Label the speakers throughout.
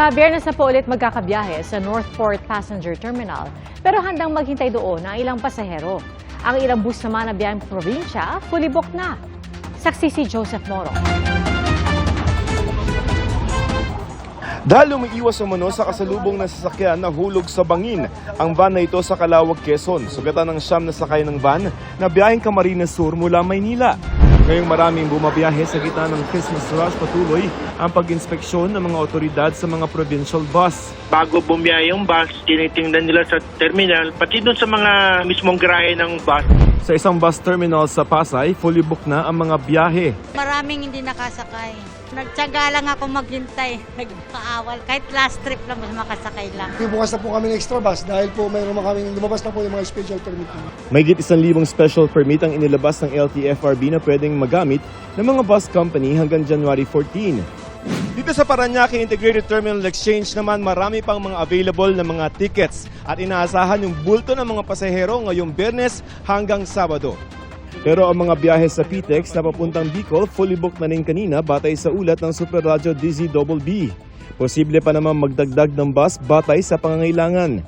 Speaker 1: Sa Biyernes na po ulit magkakabiyahe sa Northport Passenger Terminal, pero handang maghintay doon ang ilang pasahero. Ang ilang bus naman na biyaheng probinsya, fully booked na. Saksi si Joseph Moro.
Speaker 2: Dahil umiiwas umano sa kasalubong na sasakyan na hulog sa bangin ang van na ito sa Calauag, Quezon. Sugatan ng 9 na sakay ng van na biyaheng Camarines Sur mula Maynila. Ngayong maraming bumabiyahe sa gitna ng Christmas rush, patuloy ang pag-inspeksyon ng mga otoridad sa mga provincial bus.
Speaker 3: Bago bumiyahe yung bus, tinitingnan nila sa terminal, pati doon sa mga mismong garahe ng bus.
Speaker 2: Sa isang bus terminal sa Pasay, fully booked na ang mga biyahe.
Speaker 4: Maraming hindi nakasakay. Nagtsaga lang ako maghintay, nagpaawal. Kahit last trip lang, mas makasakay lang.
Speaker 5: Bukas na po kami ng extra bus dahil po mayroon kaming lumabas na po yung mga special permit.
Speaker 2: Mahigit 1,000 special permit ang inilabas ng LTFRB na pwedeng magamit ng mga bus company hanggang January 14. Dito sa Parañaque Integrated Terminal Exchange naman, marami pang mga available na mga tickets at inaasahan yung bulto ng mga pasahero ngayong Biyernes hanggang Sabado. Pero ang mga biyahe sa PTEX na papuntang Bicol, fully booked na rin kanina batay sa ulat ng Super Radyo DZBB. Posible pa naman magdagdag ng bus batay sa pangangailangan.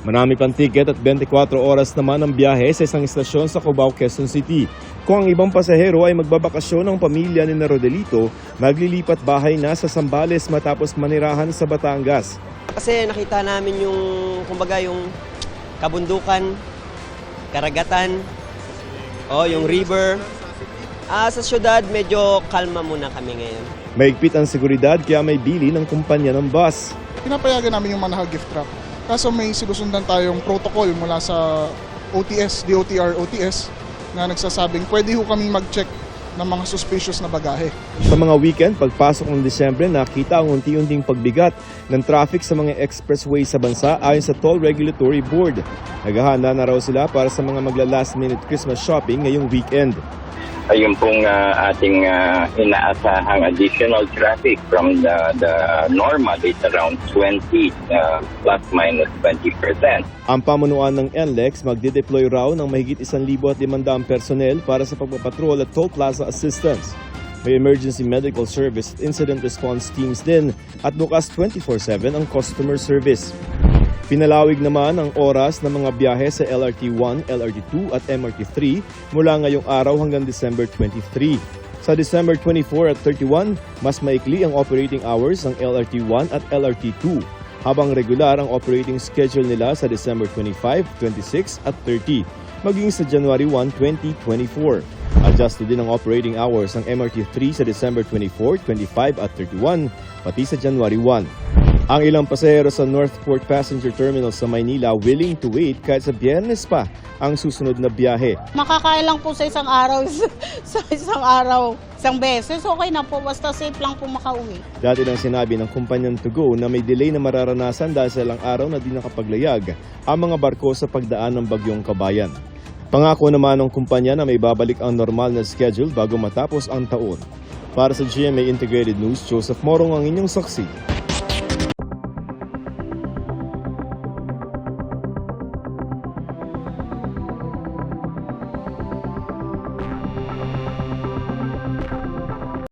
Speaker 2: Marami pang ticket at 24 oras naman ang biyahe sa isang istasyon sa Cubao, Quezon City. Kung ang ibang pasahero ay magbabakasyon ng pamilya ni Rodelito, maglilipat bahay na sa Zambales matapos manirahan sa Batangas.
Speaker 6: Kasi nakita namin yung, kumbaga, yung kabundukan, karagatan, yung river. Sa syudad, medyo kalma muna kami ngayon.
Speaker 2: Mahigpit ang seguridad kaya may bili ng kumpanya ng bus.
Speaker 7: Pinapayagan namin yung Manahal Gift Truck. Kaso may sinusundan tayong protocol mula sa OTS, DOTR OTS, na nagsasabing pwede ho kaming mag-check ng mga suspicious na bagahe.
Speaker 2: Sa mga weekend, pagpasok ng Disyembre, nakita ang unti-unting pagbigat ng traffic sa mga expressway sa bansa ayon sa Toll Regulatory Board. Naghahanda na raw sila para sa mga magla-last minute Christmas shopping ngayong weekend.
Speaker 8: Ayun pong ating inaasahang additional traffic from the normal is around 20 plus minus 20%.
Speaker 2: Ang pamunuan ng NLEX magde-deploy raw ng mahigit 1,500 personnel para sa pagpapatrol at toll plaza assistance. May emergency medical service at incident response teams din at bukas 24/7 ang customer service. Pinalawig naman ang oras ng mga biyahe sa LRT1, LRT2 at MRT3 mula ngayong araw hanggang December 23. Sa December 24 at 31, mas maikli ang operating hours ng LRT1 at LRT2, habang regular ang operating schedule nila sa December 25, 26 at 30, maging sa January 1, 2024. Adjusted din ang operating hours ng MRT3 sa December 24, 25 at 31, pati sa January 1. Ang ilang pasahero sa Northport Passenger Terminal sa Maynila willing to wait kahit sa Biyernes pa ang susunod na biyahe.
Speaker 4: Makakailang po sa isang araw, isang beses, okay na po, basta safe lang po makauwi.
Speaker 2: Dati nang sinabi ng kumpanyang To Go na may delay na mararanasan dahil sa ilang araw na di nakapaglayag ang mga barko sa pagdaan ng Bagyong Kabayan. Pangako naman ng kumpanya na may babalik ang normal na schedule bago matapos ang taon. Para sa GMA Integrated News, Joseph Morong ang inyong saksi.